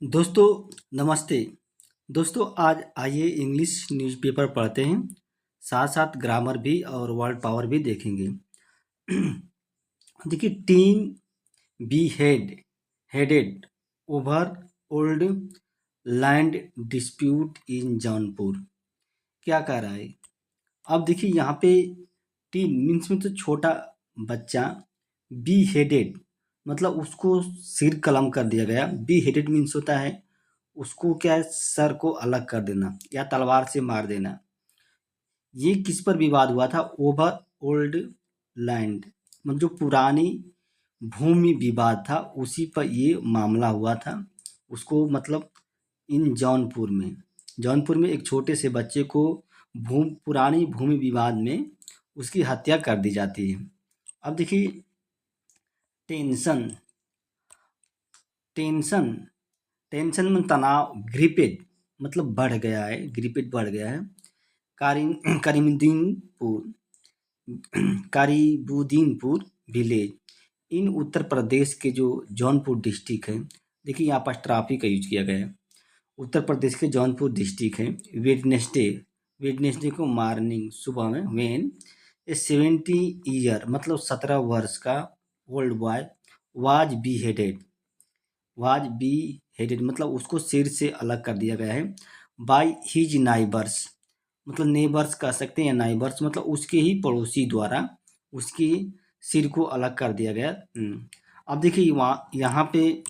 दोस्तों नमस्ते। दोस्तों आज आइए इंग्लिश न्यूज़पेपर पढ़ते हैं, साथ साथ ग्रामर भी और वर्ड पावर भी देखेंगे। देखिए, team be headed over old land dispute इन जौनपुर। क्या कह रहा है? अब देखिए यहाँ पे टीन मीन्स में तो छोटा बच्चा, बी हेडेड मतलब उसको सिर कलम कर दिया गया। बी हेडेड मीन्स होता है उसको क्या है, सर को अलग कर देना या तलवार से मार देना। ये किस पर विवाद हुआ था? ओवर ओल्ड लैंड मतलब जो पुरानी भूमि विवाद था उसी पर ये मामला हुआ था। उसको मतलब इन जौनपुर में एक छोटे से बच्चे को पुरानी भूमि विवाद में उसकी हत्या कर दी जाती है। अब देखिए, टेंशन टेंशन टेंशन में तनाव, ग्रिपेड मतलब बढ़ गया है, ग्रिपेड बढ़ गया है। करीमुद्दीनपुर करीबुद्दीनपुर विलेज इन उत्तर प्रदेश के जो जौनपुर डिस्ट्रिक्ट है। देखिए यहाँ पर ट्राफिक का यूज किया गया है। उत्तर प्रदेश के जौनपुर डिस्ट्रिक्ट है। वेडनेसडे को मॉर्निंग सुबह में वेन ए 70 ईयर मतलब 17 वर्ष का old boy was be headed मतलब उसको सिर से अलग कर दिया गया है। बाय हिज नाइबर्स मतलब नेबर्स कह सकते हैं या नाइबर्स मतलब उसके ही पड़ोसी द्वारा उसके सिर को अलग कर दिया गया। अब देखिए वहाँ यहाँ पे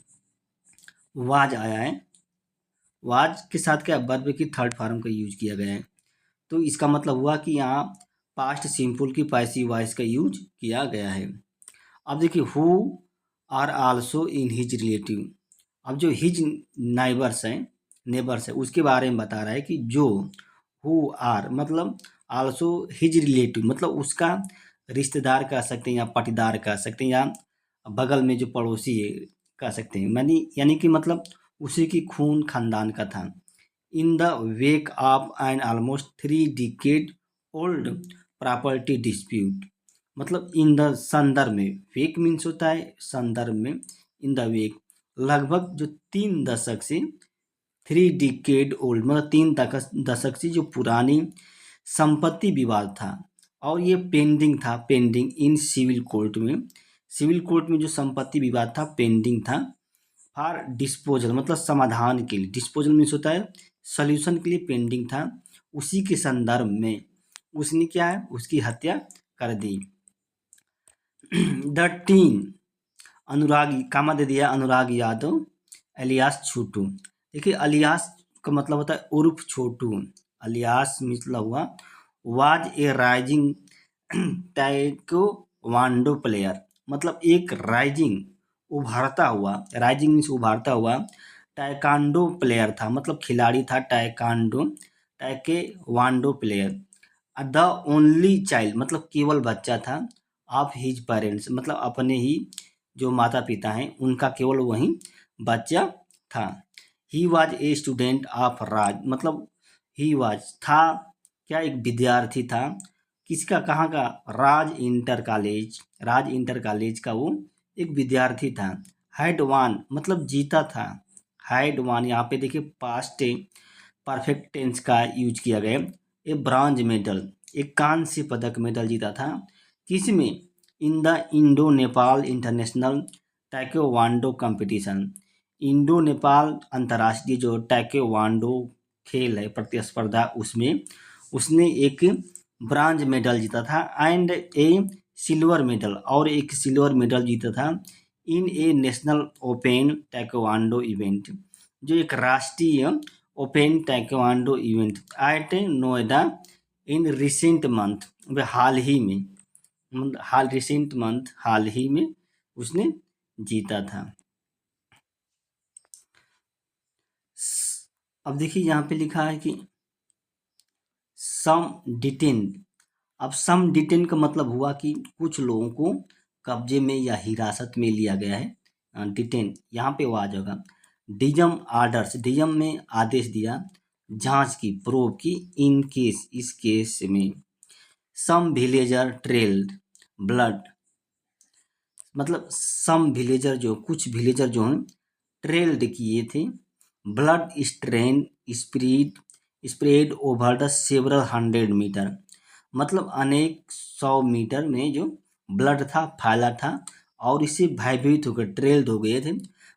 वाज आया है। वाज के साथ क्या वर्ब की थर्ड फॉर्म का यूज किया गया है। तो इसका मतलब हुआ कि यहाँ पास्ट सिंपल की पैसिव वॉइस का यूज किया गया है। अब देखिए who are also in his relative. अब जो हिज नेबर्स है उसके बारे में बता रहा है कि जो हु आर मतलब आल्सो हिज रिलेटिव मतलब उसका रिश्तेदार कह सकते हैं या पटीदार कह सकते हैं या बगल में जो पड़ोसी है कह सकते हैं। यानी कि मतलब उसी की खून खानदान का था। In the wake of an almost 3 decade old property dispute मतलब इन द संदर्भ में, वेक मीन्स होता है संदर्भ में, इन द वेक लगभग जो 3 दशक से 3 डिकेड ओल्ड मतलब 3 दशक से जो पुरानी संपत्ति विवाद था और ये पेंडिंग इन सिविल कोर्ट में जो संपत्ति विवाद था पेंडिंग था। फॉर डिस्पोजल मतलब समाधान के लिए, डिस्पोजल मीन्स होता है सॉल्यूशन के लिए पेंडिंग था। उसी के संदर्भ में उसने क्या है उसकी हत्या कर दी। द टीन अनुराग कामा दे दिया अनुराग यादव अलियास छोटू। देखिए अलियास का मतलब होता है उर्फ छोटू। अलियास मतलब हुआ वाज ए राइजिंग टाइकोवांडो प्लेयर मतलब एक राइजिंग उभारता हुआ, राइजिंग मीन्स उभारता हुआ टाइकांडो प्लेयर था मतलब खिलाड़ी था। टाइकेवांडो प्लेयर। द ओनली चाइल्ड मतलब केवल बच्चा था। ऑफ हिज पेरेंट्स मतलब अपने ही जो माता पिता हैं उनका केवल वही बच्चा था। He was a student of Raj मतलब ही वॉज था क्या एक विद्यार्थी था। किसका, कहाँ का? राज इंटर कॉलेज का वो एक विद्यार्थी था। हैड वन मतलब जीता था। हैड वन यहाँ पे देखिए पास्ट परफेक्ट टेंस का यूज किया गया। ए ब्रॉन्ज मेडल एक कांस्य पदक मेडल जीता था। किसमें? In the Indo Nepal international taekwondo competition. Indo Nepal अंतर्राष्ट्रीय जो टैक्वांडो खेल है प्रतिस्पर्धा उसमें उसने एक ब्रांज मेडल जीता था एंड ए सिल्वर मेडल और एक सिल्वर मेडल जीता था in a national open taekwondo event जो एक राष्ट्रीय open taekwondo event at Noida in recent month हाल ही में हाल ही में उसने जीता था। अब देखिए यहाँ पे लिखा है कि सम डिटेन्ड। अब सम डिटेन का मतलब हुआ कि कुछ लोगों को कब्जे में या हिरासत में लिया गया है। डिटेन यहाँ पे वो आ जाएगा। डिजम आर्डर्स डिजम में आदेश दिया जांच की, प्रोब की, इन केस इस केस में। सम विलेजर ट्रेल्ड ब्लड मतलब सम विलेजर जो कुछ विलेजर जो हैं ट्रेल्ड किए थे blood stain spread over the several 100 metre, मतलब अनेक 100 मीटर में जो ब्लड था फैला था और इससे भयभीत होकर ट्रेल्ड हो गए थे।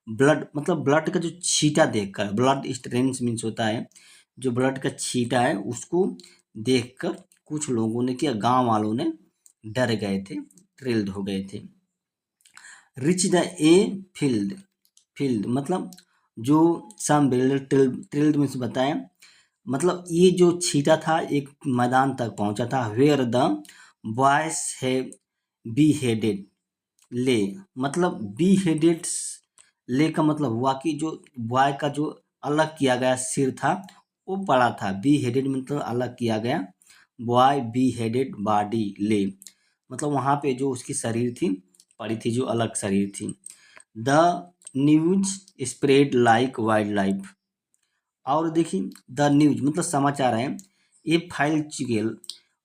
ब्लड मतलब ब्लड का जो छींटा देखकर, ब्लड स्ट्रेन्स मीन्स होता है जो ब्लड का छींटा है, उसको देखकर कुछ लोगों ने किया, गांव वालों ने डर गए थे, ट्रेल्ड हो गए थे। रिच द ए फील्ड मतलब जो सम ट्रेल्ड मीन्स बताएं, मतलब ये जो छींटा था एक मैदान तक पहुंचा था। वेयर द बॉयज है बी हेडेड ले, मतलब बी हेडेड ले का मतलब हुआ कि जो बॉय का जो अलग किया गया सिर था वो बड़ा था। बी हेडेड मतलब अलग किया गया, बॉय बी हेडेड बॉडी ले, मतलब वहाँ पे जो उसकी शरीर थी पड़ी थी, जो अलग शरीर थी। The news spread like wild life, और देखिए द न्यूज मतलब समाचार है, ये फैल चुके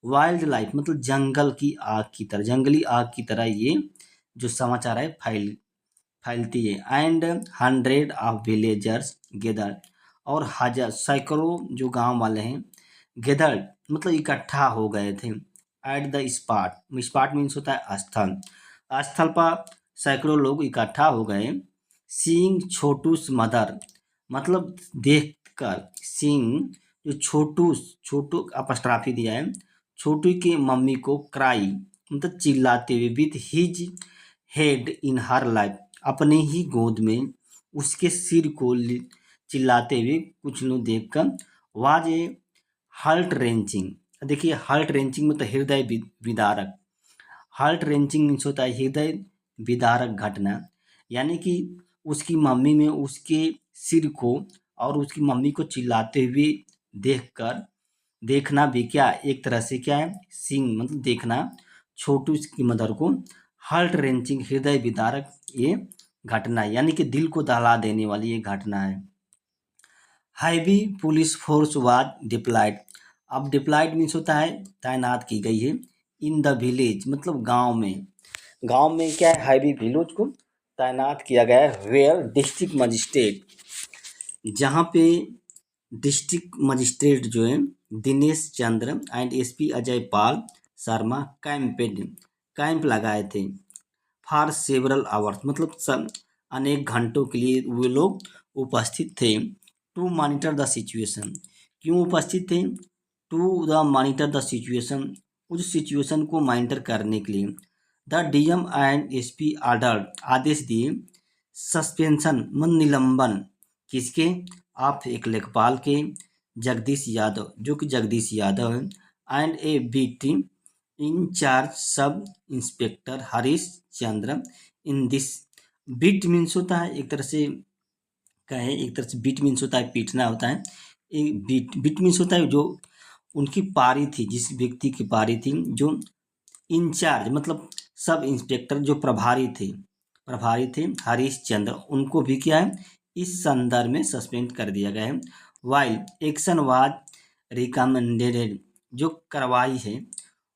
वाइल्ड लाइफ मतलब जंगल की आग की तरह, जंगली आग की तरह ये जो समाचार है फैलती है। एंड 100 ऑफ विलेजर्स गेदर, और हजार सैकड़ों जो गांव वाले हैं गेदर मतलब इकट्ठा हो गए थे। At the spot, spot means होता है स्थल, स्थल पर सैकड़ों लोग इकट्ठा हो गए। सीइंग छोटूस मदर, मतलब देखकर, सीइंग जो छोटू अपस्ट्राफी दिया है, छोटू की मम्मी को क्राई मतलब चिल्लाते हुए, with his head in her life, अपने ही गोद में उसके सिर को चिल्लाते हुए कुछ लोग देखकर, वाज ए हार्ट रेंचिंग। देखिए हार्ट रेंचिंग मतलब हृदय विदारक, हार्ट रेंचिंग मीन्स होता है हृदय विदारक घटना, यानी कि उसकी मम्मी में उसके सिर को और उसकी मम्मी को चिल्लाते हुए देखकर, देखना भी क्या एक तरह से क्या है, सींग मतलब देखना, छोटू की मदर को हार्ट रेंचिंग हृदय विदारक ये घटना है, यानी कि दिल को दहला देने वाली ये घटना है। Heavy police force was deployed, अब डिप्लॉयड मीन्स होता है तैनात की गई है। इन द विलेज मतलब गांव में, गांव में क्या है, हैवी विलेज को तैनात किया गया है। वेयर डिस्ट्रिक्ट मजिस्ट्रेट, जहाँ पे डिस्ट्रिक्ट मजिस्ट्रेट जो है Dinesh Chandra and SP Ajay Pal Sharma camp लगाए थे। फॉर सेवरल आवर्स मतलब अनेक घंटों के लिए वे लोग उपस्थित थे। टू मॉनिटर द सिचुएशन, क्यों उपस्थित थे, to the monitor the situation, उस सिचुएशन को मॉनिटर करने के लिए। The DM and SP order, आदेश दिए, सस्पेंशन मन निलंबन, किसके, आप एक लेखपाल के, जगदीश यादव जो कि जगदीश यादव है, and A B team incharge sub inspector Harish Chandra in this. Beat means होता है एक तरह से कहे, एक तरह से बीट मीन्स होता है पीटना होता है, एक बीट मीन्स होता है जो उनकी पारी थी, जिस व्यक्ति की पारी थी, जो इंचार्ज मतलब सब इंस्पेक्टर जो प्रभारी थे हरीश चंद्र, उनको भी क्या है इस संदर्भ में सस्पेंड कर दिया गया है। वाइल एक्शन वाज रिकमेंडेड, जो कार्रवाई है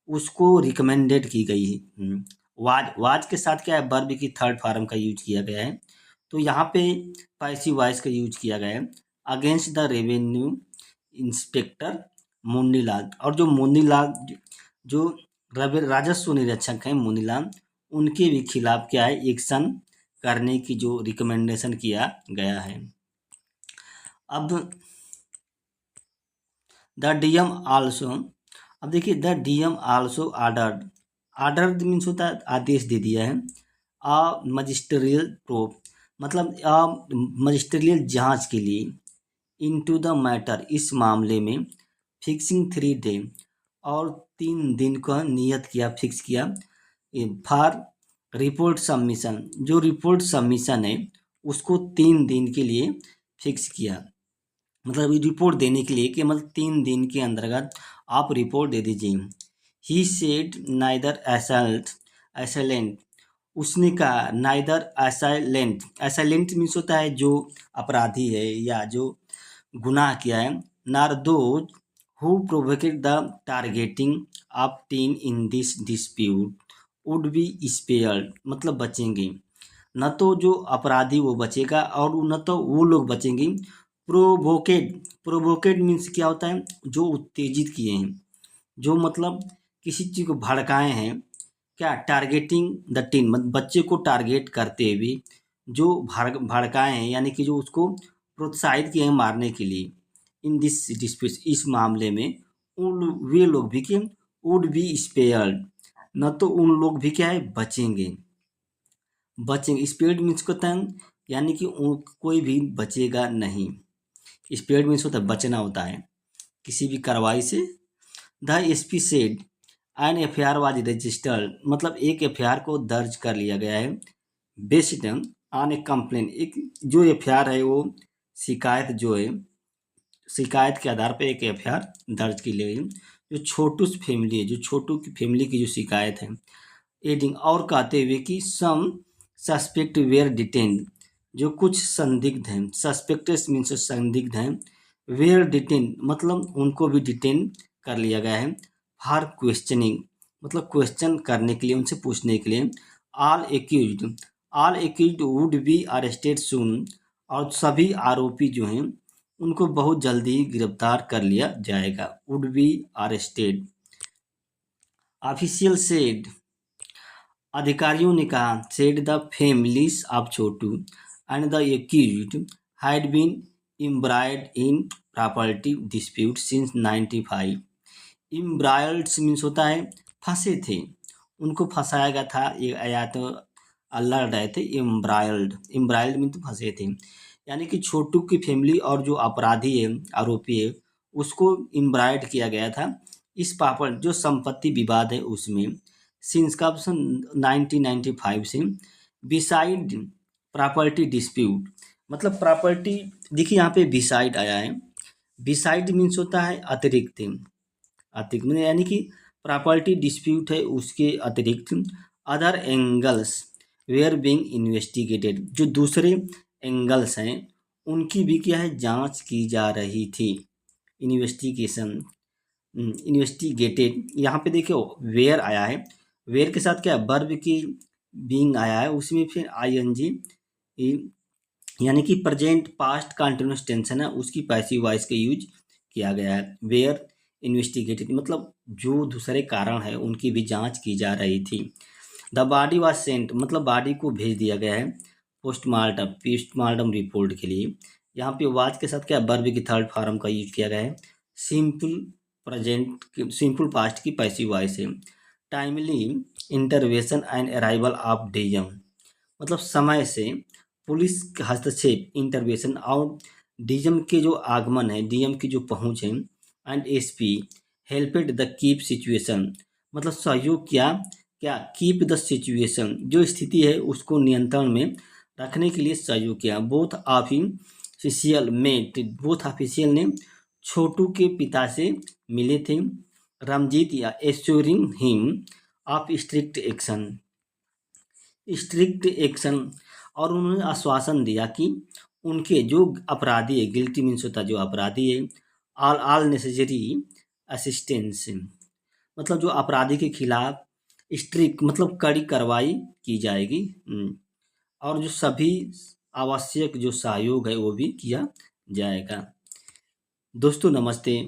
उसको रिकमेंडेड की गई है। वाज के साथ क्या है, वर्ब की थर्ड फॉर्म का यूज किया गया है, तो यहाँ पे पैसिव वॉइस का यूज किया गया है। Against the revenue inspector Munnilal, और जो मुन्नीलाल जो राजस्व निरीक्षक हैं मुन्नीलाल, उनके भी खिलाफ क्या है एक्शन करने की जो रिकमेंडेशन किया गया है। अब द डीएम आल्सो, अब देखिए द डीएम आल्सो आर्डर्ड मीन्स होता है आदेश दे दिया है। मजिस्ट्रियल प्रोब मतलब मजिस्ट्रियल जांच के लिए, इनटू द मैटर इस मामले में, फिक्सिंग 3 डे और 3 दिन का नियत किया, फिक्स किया। फॉर रिपोर्ट सबमिशन, जो रिपोर्ट सबमिशन है उसको 3 दिन के लिए फिक्स किया, मतलब रिपोर्ट देने के लिए कि मतलब 3 दिन के अंतर्गत आप रिपोर्ट दे दीजिए। ही सेड नाइदर असैलेंट, उसने कहा नाइदर असैलेंट मीन्स होता है जो अपराधी है या जो गुनाह किया है, nor those who provoked the targeting of teen in this dispute would be spared, मतलब बचेंगे, न तो जो अपराधी वो बचेगा और न तो वो लोग बचेंगे प्रोवोकेड मीन्स क्या होता है, जो उत्तेजित किए हैं, जो मतलब किसी चीज़ को भड़काए हैं, क्या टारगेटिंग द टीन, मतलब बच्चे को टारगेट करते हुए जो भड़काए हैं, यानी कि जो उसको प्रोत्साहित किए हैं मारने के लिए। इन दिस डिस्प्यूट, इस मामले में वे लोग भी क्या वुड बी स्पेयर्ड, न तो उन लोग भी क्या है बचेंगे। स्पेयर्ड मीन्स होता है यानी कि कोई भी बचेगा नहीं। स्पेयर्ड मीन्स होता है बचना होता है किसी भी कार्रवाई से। The SP said an FIR was registered, मतलब एक एफआईआर को दर्ज कर लिया गया है। बेस्ड ऑन ए कंप्लेन, एक जो एफआईआर है वो शिकायत जो है, शिकायत के आधार पर एक एफआईआर दर्ज की गई। जो छोटू फैमिली है, जो छोटू की फैमिली की जो शिकायत है, एडिंग और कहते हुए कि सम सस्पेक्ट वेयर डिटेन्ड, जो कुछ संदिग्ध हैं, सस्पेक्टेड मीन्स संदिग्ध हैं, वेयर डिटेन मतलब उनको भी डिटेन कर लिया गया है। फॉर क्वेश्चनिंग मतलब क्वेश्चन करने के लिए, उनसे पूछने के लिए। All accused would be arrested soon, और सभी आरोपी जो हैं उनको बहुत जल्दी गिरफ्तार कर लिया जाएगा। Would be arrested. Official said, अधिकारियों ने कहा, said the families of Chhotu and the accused had been embroiled in property dispute since 95। Embroiled means होता है फंसे थे, उनको फंसाया गया था, या तो लड़ रहे थे। इम्ब्राइल्ड मीन तो फंसे थे, यानी कि छोटू की फैमिली और जो अपराधी है, आरोपी है, उसको इम्ब्राइड किया गया था इस पापड़ जो संपत्ति विवाद है उसमें, सिंस का ऑप्शन 1995 से। बिसाइड प्रॉपर्टी डिस्प्यूट, मतलब प्रॉपर्टी, देखिए यहाँ पे बिसाइड आया है। बिसाइड मीन्स होता है अतिरिक्त, मतलब यानी कि प्रॉपर्टी डिस्प्यूट है उसके अतिरिक्त। Other angles were being investigated, जो दूसरे एंगल्स हैं उनकी भी क्या है जांच की जा रही थी। इन्वेस्टिगेटेड, यहाँ पे देखियो वेयर आया है, वेयर के साथ क्या वर्ब की बीइंग आया है, उसमें फिर आईएनजी, यानी कि प्रेजेंट पास्ट कंटिन्यूअस टेंस है ना, उसकी पैसिव वॉइस का यूज किया गया है। वेयर इन्वेस्टिगेटेड मतलब जो दूसरे कारण है उनकी भी जांच की जा रही थी। द बॉडी वाज सेंट, मतलब बॉडी को भेज दिया गया है पोस्टमार्टम रिपोर्ट के लिए। यहाँ पे वाज के साथ क्या वर्ब की थर्ड फॉर्म का यूज किया गया है। सिंपल पास्ट की पैसिव वॉइस है। Timely intervention and arrival of DM, मतलब समय से पुलिस के हस्तक्षेप, इंटरवेंशन, और डीएम के जो आगमन है, डीएम की जो पहुंच है। And SP helped the keep situation, मतलब सहयोग किया, क्या कीप द सिचुएशन, जो स्थिति है उसको नियंत्रण में रखने के लिए सहयोग किया। बोथ ऑफिशियल ने छोटू के पिता से मिले थे। रमजीत या assuring him of strict action, और उन्होंने आश्वासन दिया कि उनके जो अपराधी है, गिल्टी मीन्स होता है जो अपराधी है, ऑल नेसेसरी असिस्टेंस, मतलब जो अपराधी के खिलाफ स्ट्रिक्ट मतलब कड़ी कार्रवाई की जाएगी। और जो सभी आवश्यक जो सहयोग है वो भी किया जाएगा। दोस्तों नमस्ते।